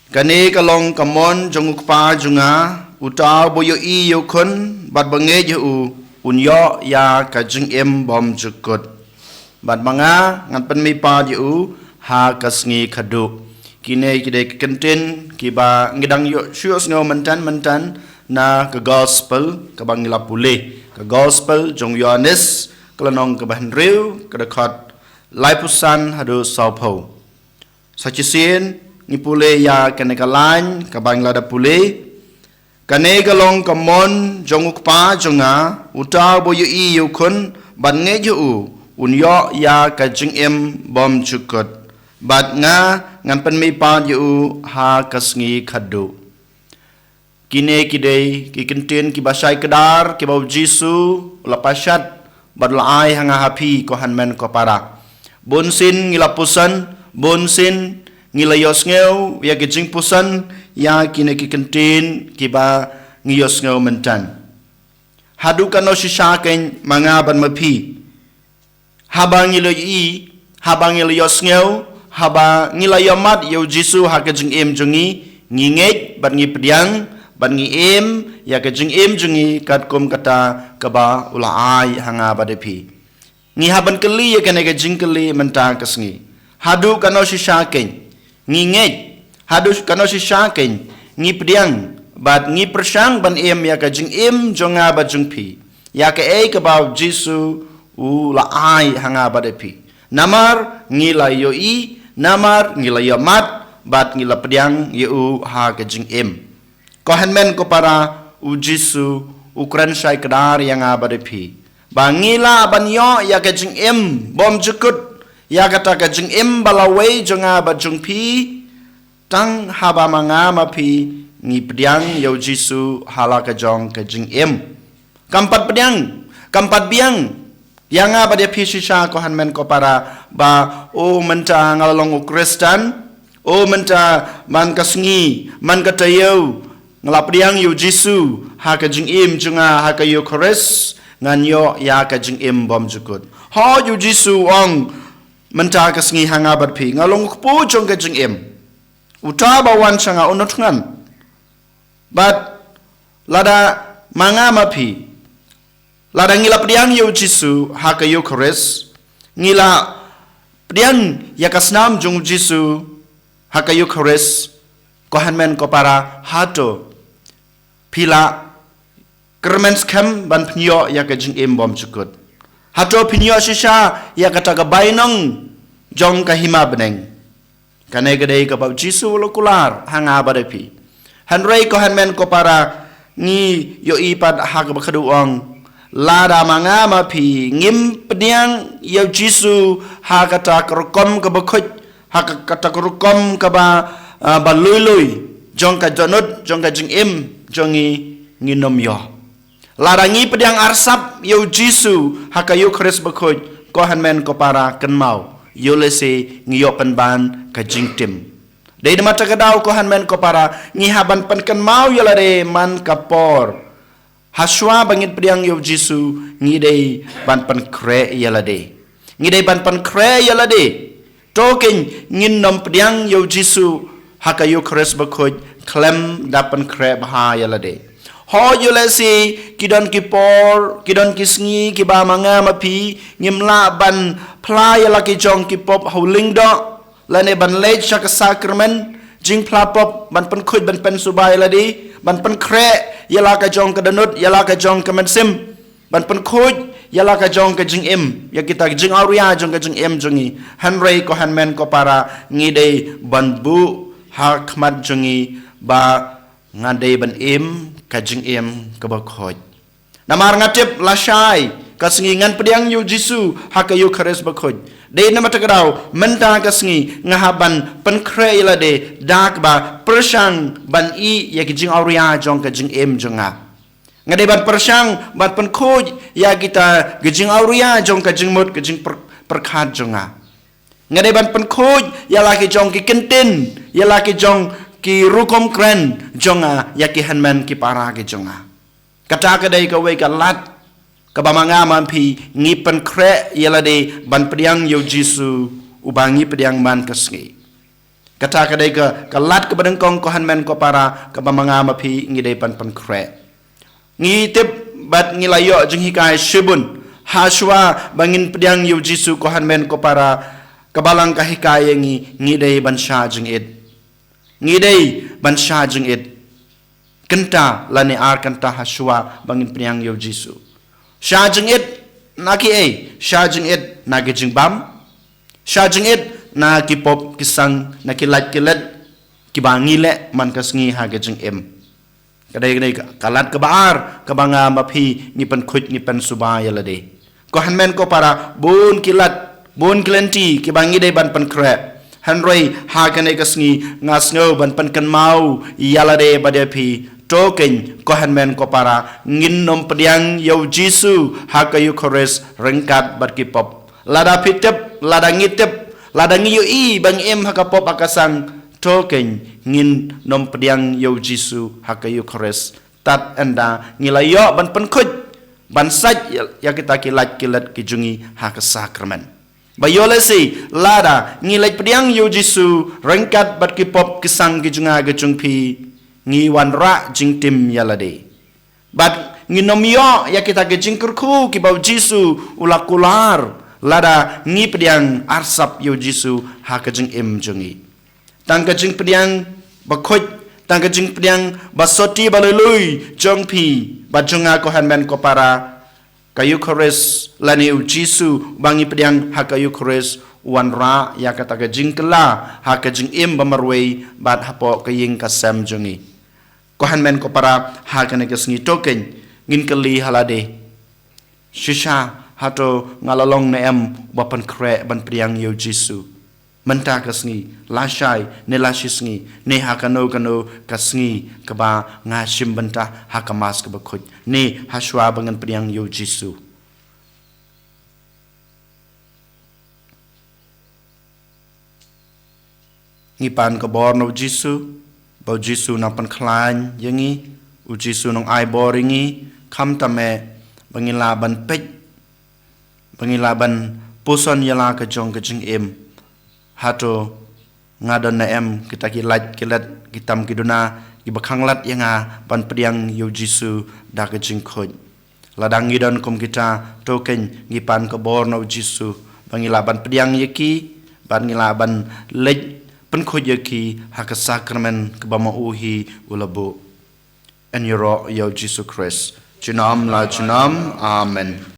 Kani kalong kamon jonguk pa junga utaw boyo i yukun bat bange yu unyo ya kajing bom jukut bat manga ngan pen mi pa yu ha kasngi khadu kine kide kentin kiba ngidang yu syus ngo mentan na ke gospel ke bangila pulih ke gospel jong Yohanes kelanong ke bahan riu ke dekat laipusan hadu saupo sacisin ni pule ya kene kalain ka banglada pule kane galong kamon jonguk pa jonga uta boyu i yukun ban nge yu unyo ya ka jing bom chukut bat nga ngampen mi pa yu ha kasngi khadu kine kidei ki kentin ki basai kedar ki bau jisu lapasat badlai hanga hapi ko hanmen ko para bonsin ngilapusan bonsin ngilayos ngeu ya gejing pusan ya kine ki kentin kiba ngiyos ngeu mentan hadu kano shishaken manga ban mapi habang ngilayi habang ngilayos ngeu haba ngilayamat yo jisu ha gejing jungi nginget ban ngi pediang ban ngi ya gejing jungi kat kum kata kaba ulai hanga badepi ngi haban keli ya kene gejing keli mentang kesngi hadu kano shishaken nginget hadus kano si syakin ngi pediang bat ngi persang ban ya ka jing jonga ba jungpi ya ka ka ba jisu u la ai hanga ba depi namar ngi la yo i namar ngi la yamat bat ngi la pediang u ha ka jing ko hanmen ko para u jisu ukran sai kadar yang ba depi ba ngi la ban yo ya ka jing bom jukut ya kata kajing balawai jonga bajung pi tang haba manga mapi ngi pediang yo jisu hala kajong kajing kampat pediang kampat biang yang apa dia pi shisha ko hanmen ko para ba o menta ngalong Kristen o menta man kasngi man katayo ngalap pediang yo jisu ha kajing jonga ha kayo kores nganyo ya kajing bom jukut ho yo jisu ong menta kasngi hanga barpi ngalong po jong kajing uta bawan sanga unotungan but lada manga mapi lada ngila pediang yo jisu haka yo kores ngila pediang yakasnam jong jisu haka yo kores kohanmen ko para hato pila kermens kem ban pnyo yakajing bom cukut hato pinyo shisha ya kata ka bainong jong kahima beneng kane gede ka bab jisu lokular hanga badepi hanrei ko hanmen ko para ngi yo ipad hak bakhaduang lada manga mapi ngim pediang yo jisu ha kata krokom ka bakhoj ha kata krokom ka ba balului jong ka jonut jong ka jing jongi nginom yo larangi pediang arsap yo jisu hakayu kres bakhoj ko hanmen ko para kenmau yo lese ngiyo penban ka jingtim dei mata kadau ko hanmen ko para ngi haban pen kenmau yo lare man kapor haswa bangit pediang yo jisu ngi dei ban pen kre yalade ngi dei ban pen kre yalade token ngin nom pediang yo jisu hakayu kres bakhoj klem dapan kre bah yalade ho yulesi kidon kipor kidon kisngi kiba manga mapi ngimla ban playa laki jong kipop hauling do lane ban lej sak sakramen jing plapop ban pen khoj ban pen subai ladi ban pen kre yala ka jong ka danut yala ka jong ka mensim ban pen khoj yala ka jong ka jing ya kita jing auria jong ka jing jongi hanrei ko hanmen ko para ngidei ban bu hakmat jongi ba ngadei ban kajing kebakhoj namar ngatip lasai kasngi ngan pediang yu jisu hakayu khares bakhoj de nama tagrau menta kasngi ngahaban penkre ilade dak ba persang ban i ya kijing auria jong kajing jonga ngade ban persang ban penkhoj ya kita kijing auria jong kajing mut kajing perkhat jonga ngade ban penkhoj ya laki jong ki kentin ya laki jong ki rukom kren jonga yaki hanman ki para ki jonga kata kadai ka we ka lat kabamanga mampi ngipan kre yalade ban pediang yo Jisu ubangi pediang man kasngi kata kadai ka kalat ka badengkong ko hanmen ko para kabamanga mapi ngidai pan kre ngitip bat ngilayo jeng hikai shibun haswa bangin pediang yo Jisu ko hanmen ko para kabalang kahikaya ngidai ban sha jeng id ngidai ban sha jeng id kenta lani ar kenta haswa bangin pediang yo Jisu sha jeng id naki sha jeng id nagi jeng bam sha jeng id na kipop kisang na kilat kibangile man kasngi haga jeng kadai kalat kebaar kabanga mapi ngipan khut ngipan subaya lade ko hanmen ko para bun kilenti kibangi dei ban pan kre hanroi hagane kasngi ngasngo ban pan kan mau yalade badepi token ko hanmen ko para nginnom pediang yo Jisu hakayu kores rengkat bat kipop lada pitep lada ngitep lada ngiyo bang hakapop akasang token ngin nom pediang yo Jisu hakayu kores tat anda ngilayo ban penkhut ban saj ya kita kilat kijungi hakasakramen bayole si lada ngilai pediang yo Jisu rengkat bat kipop kisang kijunga gejungpi ngiwan ra jingtim yalade bat nginom yo ya kita gejingkurku kibau Jisu ulakular lada ngi pediang arsap yo Jisu hakajeng jungi tangka jing pediang bakhoj tangka jing pediang basoti balului jongpi bajunga ko hanmen ko para kayu kores lani u Jisu bangi pediang hakayu kores wanra ya kata ka jing kela hakajing bamarwei bat hapo kaying kasam jungi ko hanmen ko para hakane kasngi token ngin keli halade shisha hato ngalalong na bapan kre ban pediang yo Jisu menta kasngi lashai ne lashisngi ne hakano kasngi kaba ngashim benta hakamas kaba khut ne hashwa bangan pediang yo Jisu ngipan ka borno Jisu bau Jisu nang pan klan yangi u Jisu nang ai boringi kham tame bangila ban pej bangilaban puson yala ka jong ka jing hato ngadon na kita kilat kitam kiduna ibakanglat yanga ban pediang yo Jisu da ka jing khoj ladang ngidon kom kita token ngipan ka borno Jisu bangilaban pediang yaki bangilaban lej pen khoj yaki hakasakramen ka bama uhi ulabo en yoro yo Jisu Christ junam la junam amen.